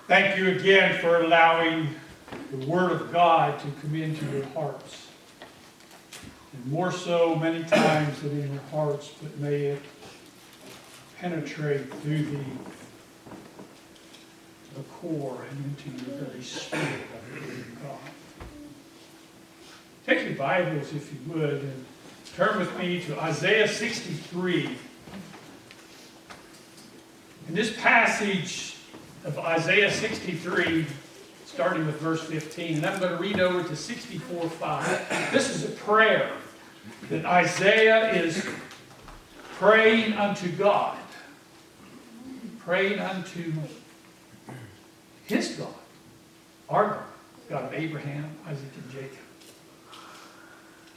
Thank you again for allowing the Word of God to come into your hearts. And more so many times than in your hearts, but may it penetrate through the core and into your very spirit of the living God. Take your Bibles, if you would, and turn with me to Isaiah 63. In this passage of Isaiah 63, starting with verse 15, and I'm going to read over to 64:5. This is a prayer that Isaiah is praying unto God, praying unto his God, our God, God of Abraham, Isaac, and Jacob.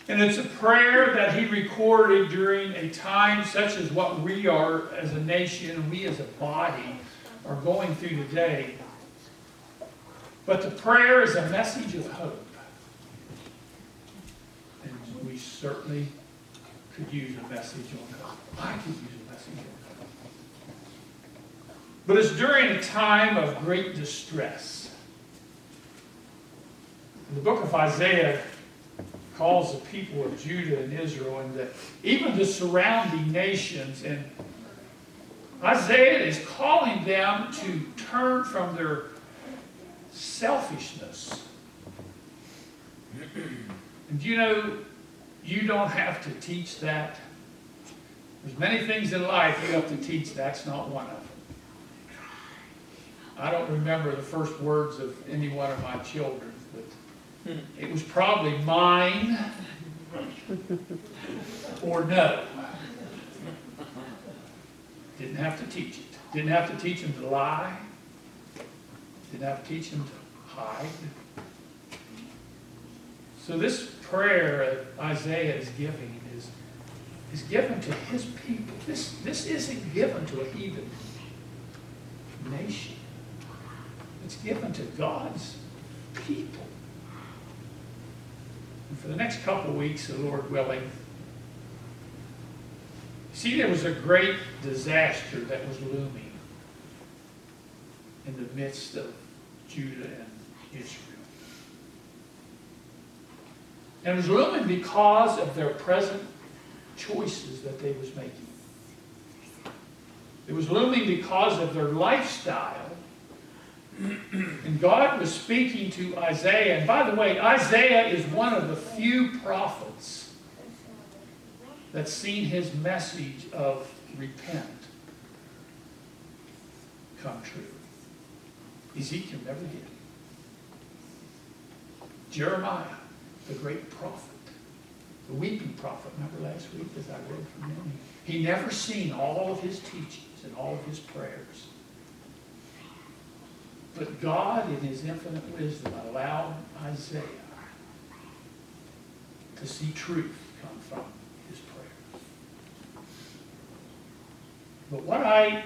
And it's a prayer that he recorded during a time such as what we are as a nation and we as a body are going through today. But the prayer is a message of hope. And we certainly could use a message on hope. I could use a message on hope. But it's during a time of great distress. The book of Isaiah calls the people of Judah and Israel and even the surrounding nations, and Isaiah is calling them to turn from their selfishness. And you know, you don't have to teach that. There's many things in life you have to teach. That's not one of them. I don't remember the first words of any one of my children, but it was probably mine or no. Didn't have to teach it. Didn't have to teach them to lie. Didn't have to teach them to hide. So this prayer that Isaiah is giving is given to his people. This isn't given to a heathen nation. It's given to God's people. And for the next couple of weeks, the Lord willing, see, there was a great disaster that was looming in the midst of Judah and Israel. And it was looming because of their present choices that they was making. It was looming because of their lifestyle. And God was speaking to Isaiah. And by the way, Isaiah is one of the few prophets that's seen his message of repent come true. Ezekiel never did. Jeremiah, the great prophet, the weeping prophet, remember last week as I read from him? He never seen all of his teachings and all of his prayers. But God, in his infinite wisdom, allowed Isaiah to see truth come from his prayers. But what I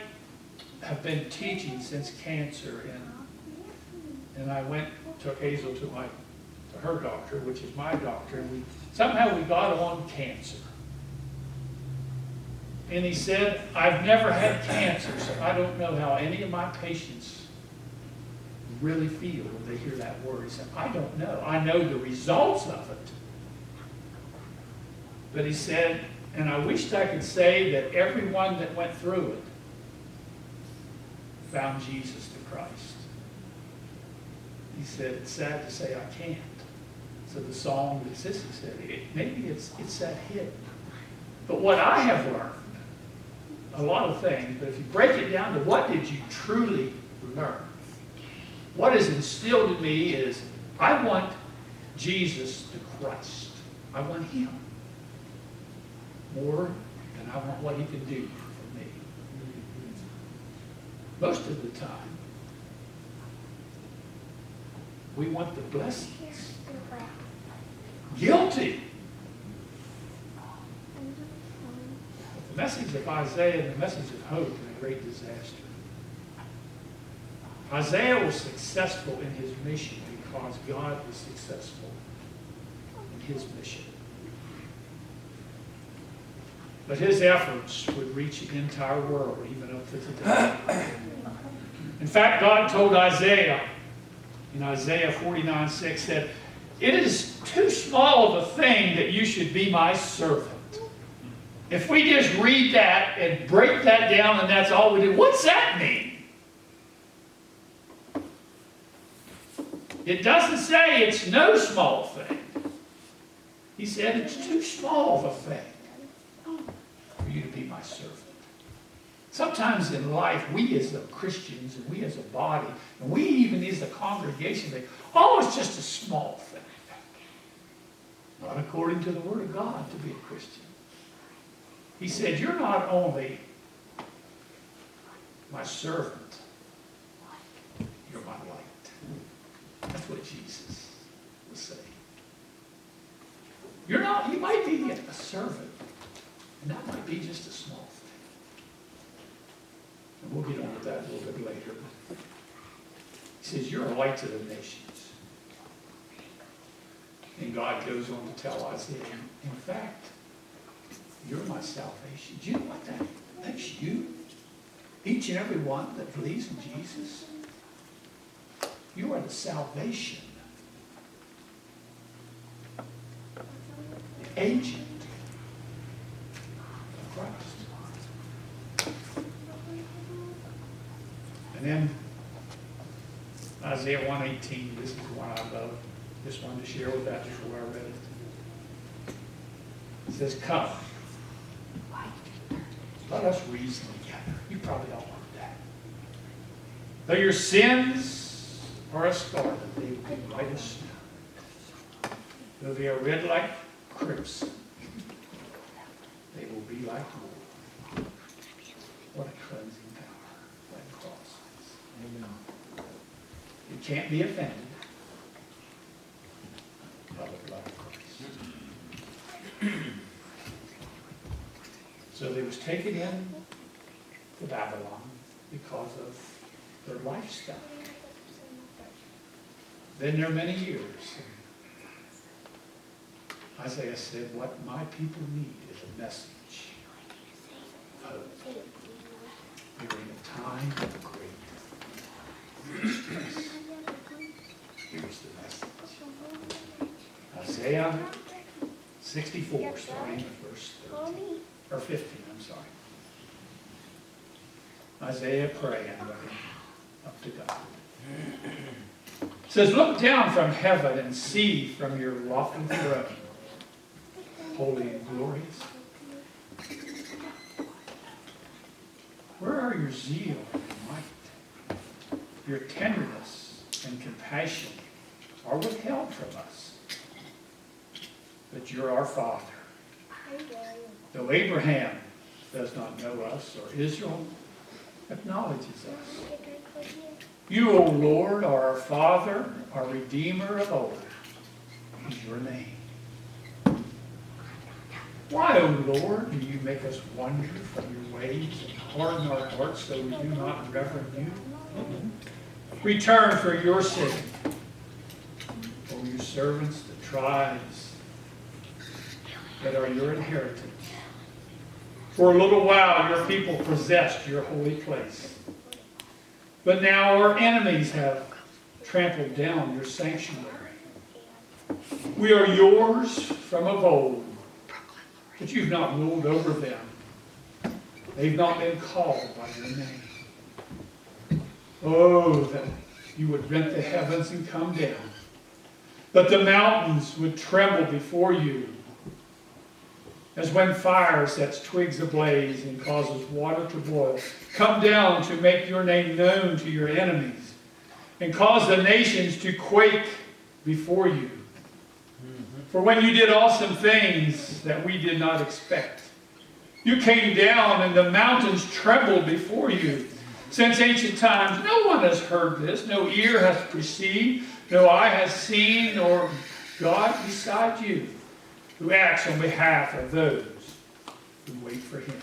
have been teaching since cancer, and I took Hazel to her doctor, which is my doctor, and somehow we got on cancer. And he said, I've never had cancer, so I don't know how any of my patients really feel when they hear that word. He said, I don't know. I know the results of it. But he said, and I wished I could say that everyone that went through it found Jesus the Christ. He said, it's sad to say I can't. So the song that Sissy said, maybe it's that hit. But what I have learned, a lot of things, but if you break it down to what did you truly learn? What is instilled in me is I want Jesus the Christ. I want him more than I want what he can do for me. Most of the time, we want the blessings. Guilty. The message of Isaiah and the message of hope in a great disaster. Isaiah was successful in his mission because God was successful in his mission. But his efforts would reach the entire world, even up to today. In fact, God told Isaiah, in Isaiah 49:6, said, "It is too small of a thing that you should be my servant." If we just read that and break that down and that's all we do, what's that mean? It doesn't say it's no small thing. He said it's too small of a thing for you to be my servant. Sometimes in life, we as the Christians and we as a body, and we even as a congregation, think, oh, it's just a small thing. Not according to the Word of God to be a Christian. He said, you're not only my servant, you're my light. That's what Jesus was saying. You're not, you might be a servant, and that might be just a small thing. And we'll get on to that a little bit later. He says, you're a light to the nations. And God goes on to tell Isaiah, in fact, you're my salvation. Do you know what that makes you? Each and every one that believes in Jesus. You are the salvation. The agent of Christ. And then Isaiah 1:18, this is the one I love. Just wanted to share with that before I read it. It says, come. Let us reason together. You probably all want that. Though your sins are as scarlet, they will be white as snow. Though they are red like crimson, they will be like wool. What a cleansing power that cross is. Amen. You can't be offended by the blood of Christ. So they was taken in to Babylon because of their lifestyle. Been there many years. Isaiah said, what my people need is a message of hope during a time of great distress. Here's the message. Isaiah 64, starting at verse 13. Or 15, I'm sorry. Isaiah praying up to God. It says, look down from heaven and see from your lofty throne, holy and glorious. Where are your zeal and might? Your tenderness and compassion are withheld from us. But you're our Father. Though Abraham does not know us, or Israel acknowledges us. You, O Lord, are our Father, our Redeemer of old, is your name. Why, O Lord, do you make us wander from your ways and harden our hearts so we do not reverence you? Return for your sake, O your servants, the tribes that are your inheritance. For a little while your people possessed your holy place. But now our enemies have trampled down your sanctuary. We are yours from of old, but you've not ruled over them. They've not been called by your name. Oh, that you would rent the heavens and come down, that the mountains would tremble before you, as when fire sets twigs ablaze and causes water to boil. Come down to make your name known to your enemies and cause the nations to quake before you. For when you did awesome things that we did not expect, you came down and the mountains trembled before you. Since ancient times, no one has heard this, no ear has perceived, no eye has seen, nor God beside you, who acts on behalf of those who wait for him.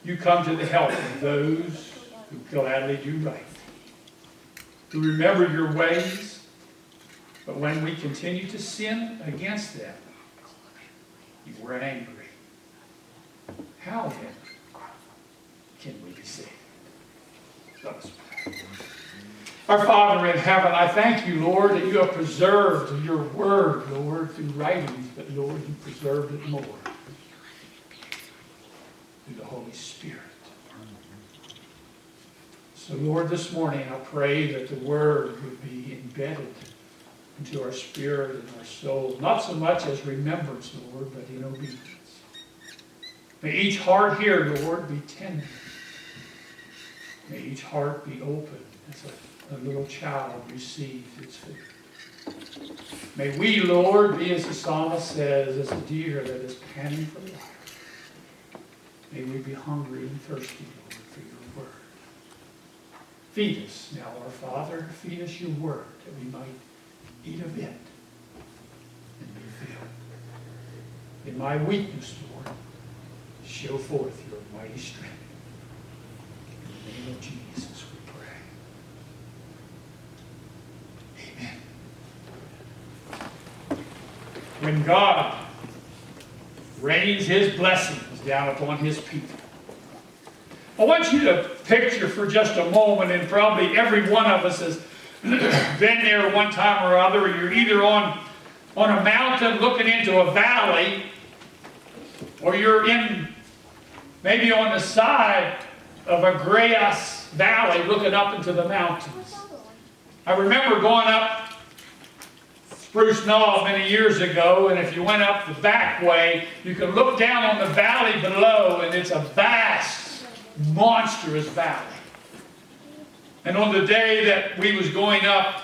You come to the help of those who gladly do right, who remember your ways, but when we continue to sin against them, you were angry. How then can we be saved? Let us pray. Our Father in heaven, I thank you, Lord, that you have preserved your word, Lord, through writings, but Lord, you preserved it more through the Holy Spirit. So Lord, this morning I pray that the word would be embedded into our spirit and our soul, not so much as remembrance, Lord, but in obedience. May each heart here, Lord, be tender. May each heart be open as a little child receives its food. May we, Lord, be, as the psalmist says, as a deer that is panting for water. May we be hungry and thirsty, Lord, for your word. Feed us now, our Father. Feed us your word, that we might eat of it and be filled. In my weakness, Lord, show forth your mighty strength. In the name of Jesus, we pray. Amen. When God rains his blessings down upon his people, I want you to picture for just a moment, and probably every one of us has been there one time or other. You're either on a mountain looking into a valley, or you're maybe on the side of a grass valley looking up into the mountains. I remember going up Spruce Knoll many years ago, and if you went up the back way, you could look down on the valley below, and it's a vast, monstrous valley. And on the day that we was going up,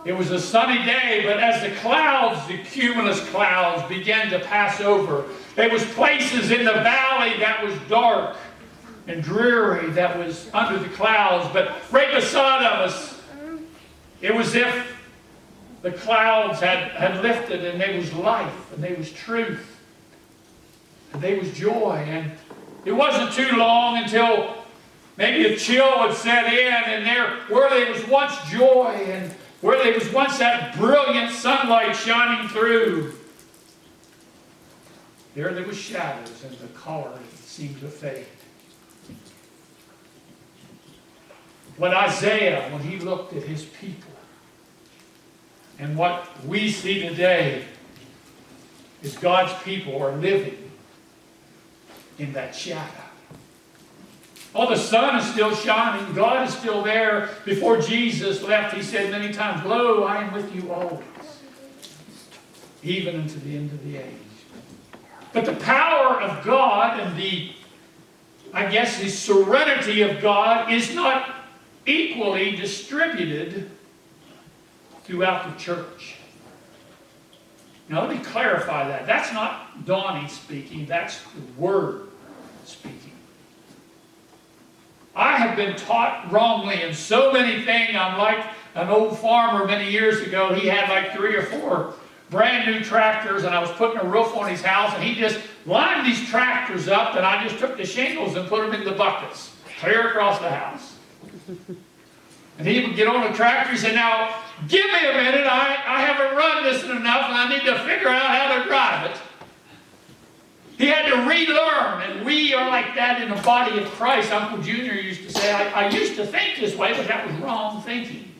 it was a sunny day, but as the clouds, the cumulus clouds, began to pass over, there was places in the valley that was dark and dreary, that was under the clouds. But right beside of us, it was as if the clouds had lifted, and there was life, and there was truth, and there was joy. And it wasn't too long until maybe a chill would set in, and where there was once joy, and where there was once that brilliant sunlight shining through, there was shadows, and the color seemed to fade. But Isaiah, when he looked at his people, and what we see today is God's people are living in that shadow. Oh, the sun is still shining. God is still there. Before Jesus left, he said many times, "Lo, I am with you always, even unto the end of the age." But the power of God and the serenity of God is not equally distributed throughout the church. Now, let me clarify that. That's not Donnie speaking. That's the Word speaking. I have been taught wrongly in so many things. I'm like an old farmer many years ago. He had like 3 or 4 brand new tractors, and I was putting a roof on his house, and he just lined these tractors up, and I just took the shingles and put them in the buckets, clear across the house. And he would get on the tractor and say, "Now, give me a minute. I haven't run this enough, and I need to figure out how to drive it." He had to relearn, and we are like that in the body of Christ. Uncle Junior used to say, I used to think this way, but that was wrong thinking.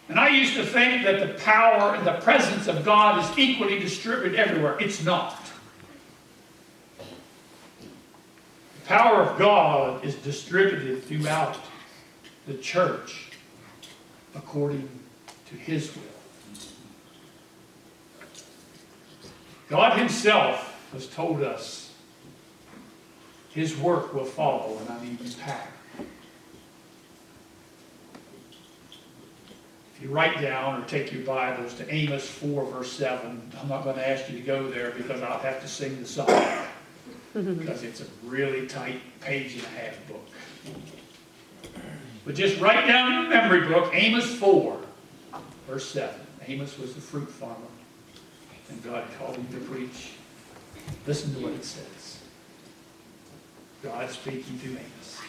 And I used to think that the power and the presence of God is equally distributed everywhere. It's not. The power of God is distributed throughout the church according to His will. God Himself has told us His work will follow an uneven pattern. If you write down or take your Bibles to Amos 4, verse 7, I'm not going to ask you to go there because I'll have to sing the song. Because it's a really tight page-and-a-half book. But just write down in your memory book, Amos 4, verse 7. Amos was the fruit farmer, and God called him to preach. Listen to what it says. God speaking to Amos.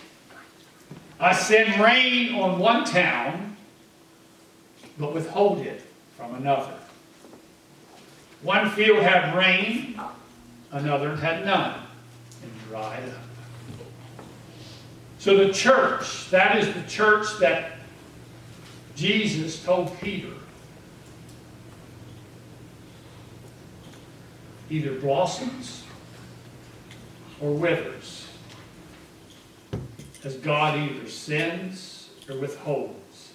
"I send rain on one town, but withhold it from another. One field had rain, another had none, and dried up. So the church, that is the church that Jesus told Peter, either blossoms or withers, as God either sends or withholds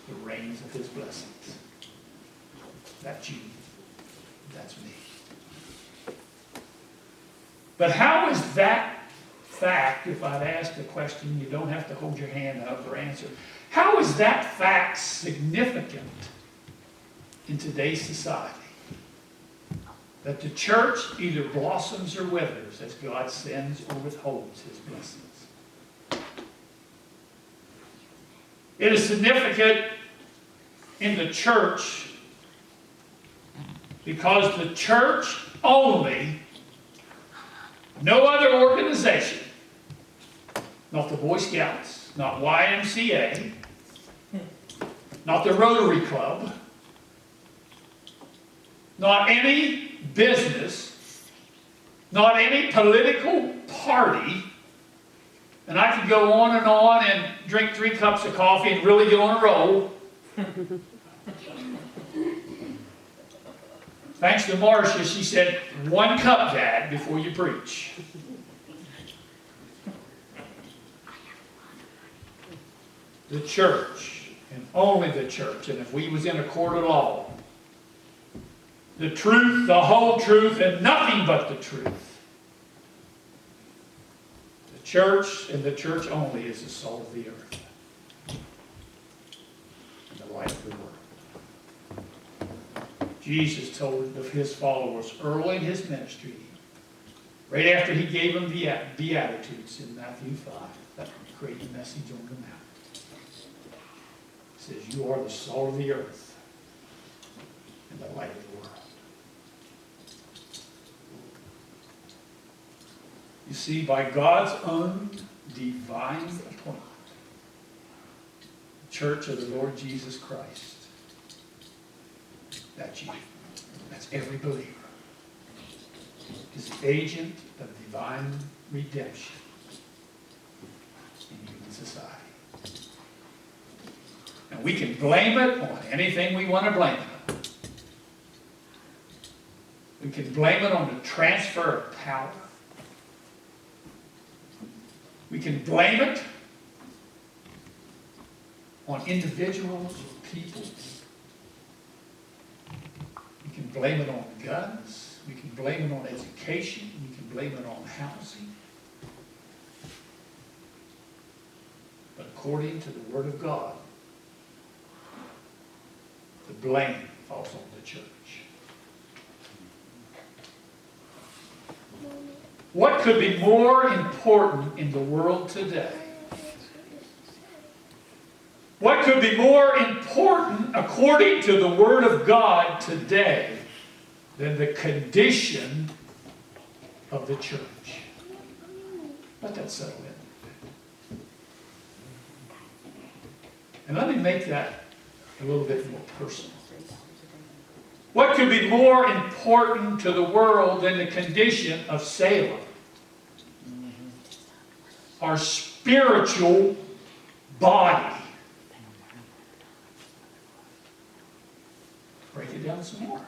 the rains of his blessings. That's you. That's me. But how is that fact, if I'd asked a question, you don't have to hold your hand up or answer, how is that fact significant in today's society? That the church either blossoms or withers as God sends or withholds his blessings. It is significant in the church because the church only, no other organization, not the Boy Scouts, not YMCA, not the Rotary Club, not any business, not any political party, and I could go on and drink 3 cups of coffee and really get on a roll. Thanks to Marcia, she said, 1 cup, Dad, before you preach. The church, and only the church, and if we was in a court of law, the truth, the whole truth, and nothing but the truth. The church, and the church only, is the salt of the earth and the light of the world. Jesus told of his followers early in his ministry, right after he gave them the Beatitudes in Matthew 5, that great message on the Mount. He says, you are the salt of the earth and the light of the world. You see, by God's own divine appointment, the church of the Lord Jesus Christ, that's you. That's every believer. Is the agent of divine redemption in human society. And we can blame it on anything we want to blame it on. We can blame it on the transfer of power. We can blame it on individuals or people. We can blame it on guns. We can blame it on education. We can blame it on housing. But according to the Word of God, the blame falls on the church. What could be more important in the world today? What could be more important according to the Word of God today than the condition of the church? Let that settle in. And let me make that a little bit more personal. What could be more important to the world than the condition of Salem? Our spiritual body. Break it down some more.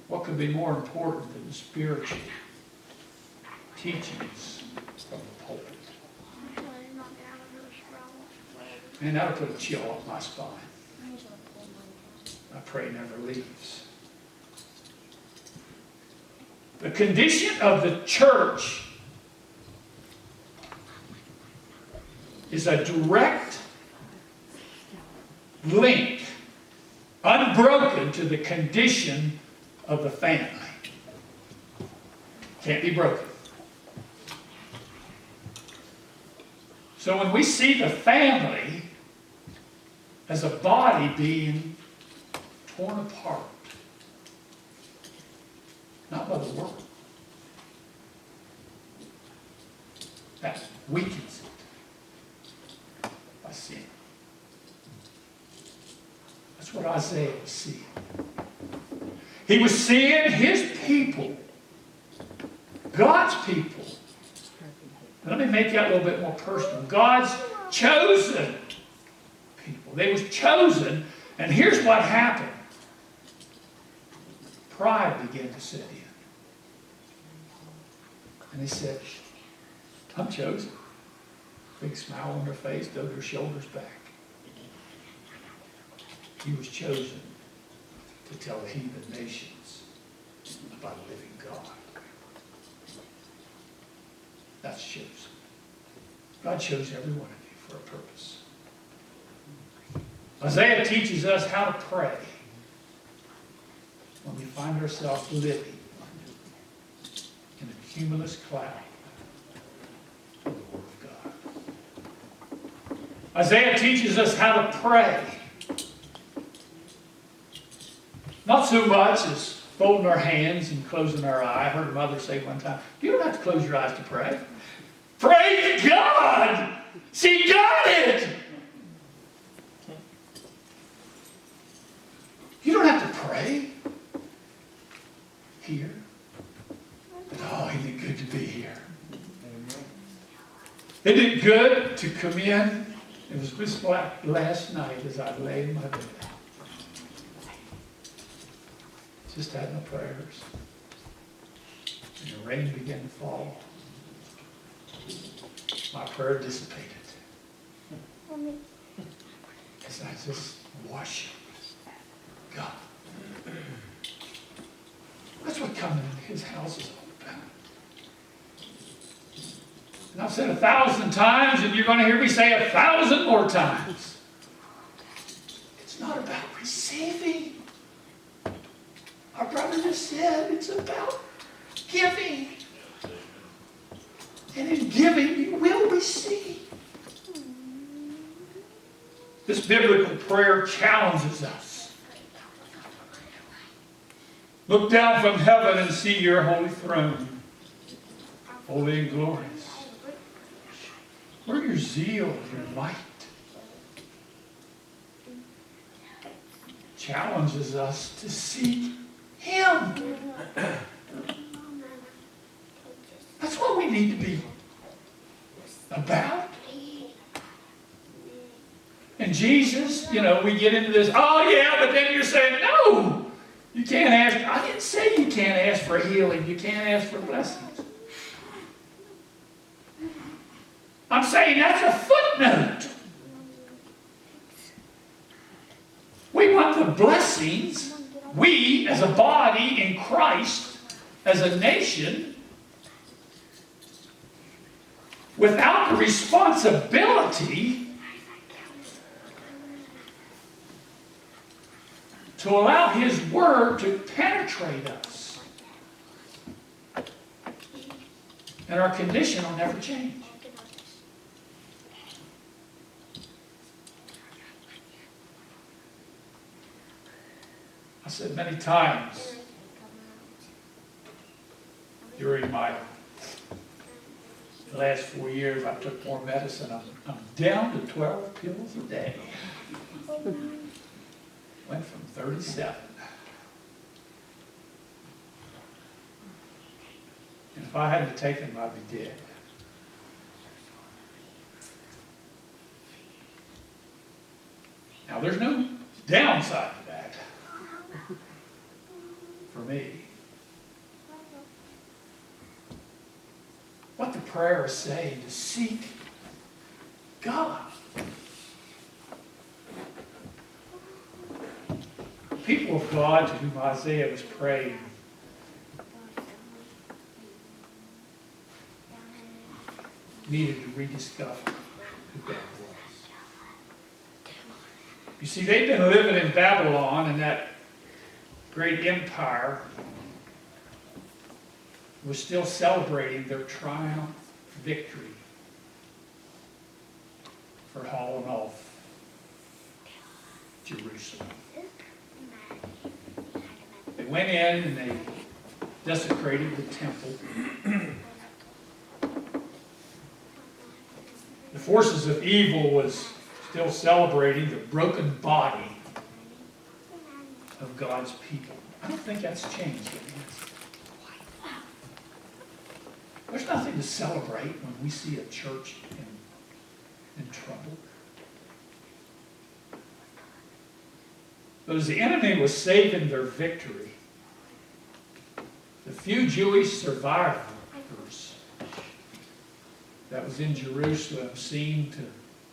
What could be more important than the spiritual teachings from the pulpit? Man, that'll put a chill up my spine. I pray never leaves. The condition of the church is a direct link, unbroken, to the condition of the family. Can't be broken. So when we see the family as a body being torn apart, not by the world, that weakens it by sin. That's what Isaiah was seeing. He was seeing his people, God's people, Let me make that a little bit more personal. God's chosen people. They was chosen, and here's what happened. Pride began to set in. And they said, I'm chosen. Big smile on their face, throw their shoulders back. He was chosen to tell the heathen nations about a living God. That's chosen. God chose every one of you for a purpose. Isaiah teaches us how to pray when we find ourselves living in a cumulus cloud of the Word of God. Isaiah teaches us how to pray. Not so much as folding our hands and closing our eye. I heard a mother say one time, you don't have to close your eyes to pray. Praise God! She got it! You don't have to pray here. But oh, isn't it good to be here? Isn't it good to come in? It was just like last night as I lay in my bed. Just had my prayers. And the rain began to fall. My prayer dissipated. As I just worship God. That's what coming into His house is all about. And I've said 1,000 times, and you're going to hear me say 1,000 more times. It's not about receiving. Our brother just said it's about giving. And in giving, you will receive. This biblical prayer challenges us. Look down from heaven and see your holy throne, holy and glorious. Where your zeal, your might, challenges us to seek Him. That's what we need to be about. And Jesus, we get into this, oh yeah, but then you're saying, no, you can't ask. I didn't say you can't ask for healing. You can't ask for blessings. I'm saying that's a footnote. We want the blessings, we as a body in Christ, as a nation, without the responsibility to allow His Word to penetrate us. And our condition will never change. I said many times during my last 4 years, I took more medicine. I'm down to 12 pills a day. Went from 37. And if I hadn't taken them, I'd be dead. Now, there's no downside to that for me. What the prayer is saying, to seek God. People of God to whom Isaiah was praying needed to rediscover who God was. You see, they've been living in Babylon, and that great empire was still celebrating their triumph victory for hauling off Jerusalem. They went in and they desecrated the temple. The forces of evil was still celebrating the broken body of God's people. I don't think that's changed. There's nothing to celebrate when we see a church in trouble. But as the enemy was saving their victory, the few Jewish survivors that was in Jerusalem seemed to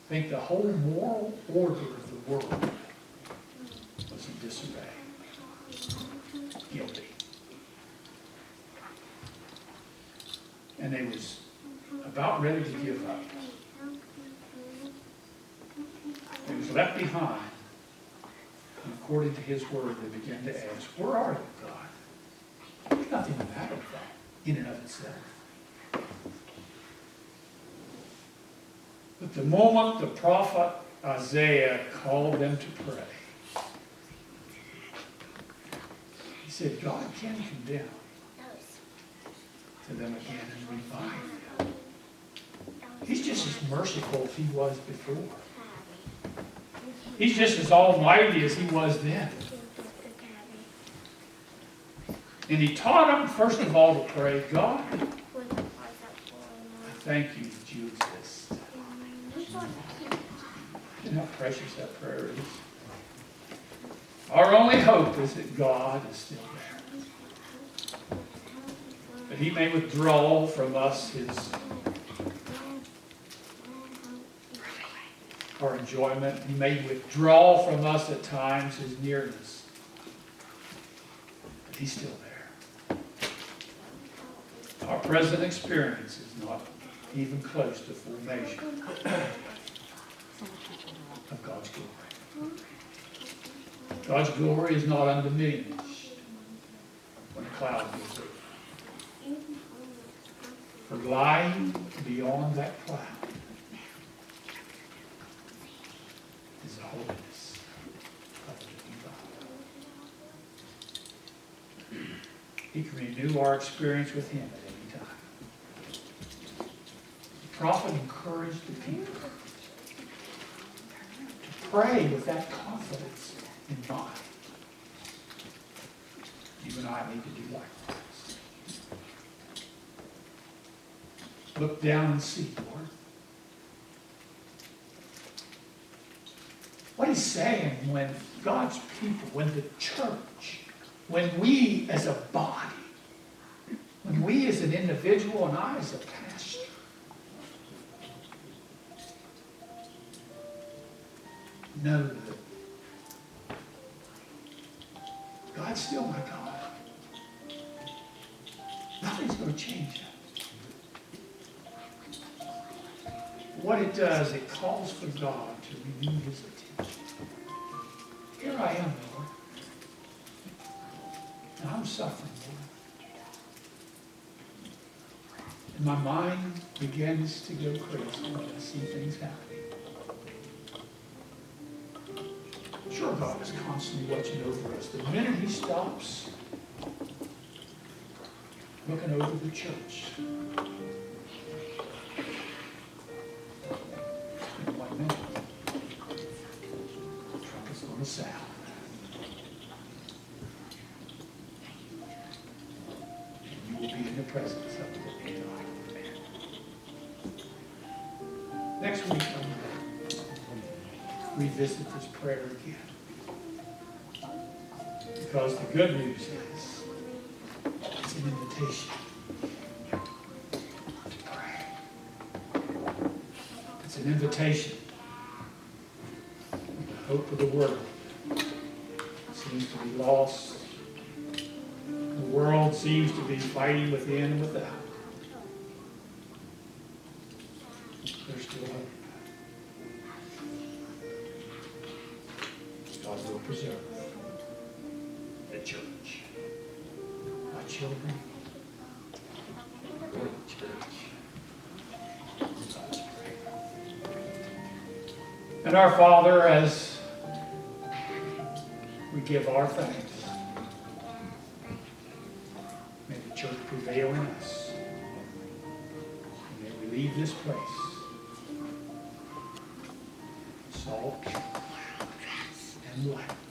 think the whole moral order of the world was in disarray. Guilty. And they was about ready to give up. They was left behind. And according to his word, they began to ask, where are you, God? There's nothing the matter with that in and of itself. But the moment the prophet Isaiah called them to pray, he said, God can condemn to them again and revive them. He's just as merciful as he was before. He's just as almighty as he was then. And he taught them, first of all, to pray, God, I thank you that you exist. You know how precious that prayer is. Our only hope is that God is still there. That he may withdraw from us our enjoyment. He may withdraw from us at times his nearness. But he's still there. Our present experience is not even close to full measure of God's glory. God's glory is not undiminished when a cloud goes over. For lying beyond that cloud is the holiness of the living God. He can renew our experience with him at any time. The prophet encouraged the people to pray with that confidence in mind. You and I need to do likewise. Look down and see, Lord. What he's saying, when God's people, when the church, when we as a body, when we as an individual and I as a pastor, know that God's still my God. Nothing's going to change that. What it does, it calls for God to renew his attention. Here I am, Lord. And I'm suffering, Lord. And my mind begins to go crazy when I see things happening. Sure, God is constantly watching over us. The minute he stops looking over the church, in 1 minute, the trumpet's going to sound. And you will be in the presence of the living God. Next week, I'm going to revisit this prayer again. Because the good news is, it's an invitation to pray. It's an invitation. The hope of the world seems to be lost. The world seems to be fighting within and without. There's still hope. God will preserve the church. My children, your church. Let's pray. And our Father, as we give our thanks, may the church prevail in us. And may we leave this place salt and light.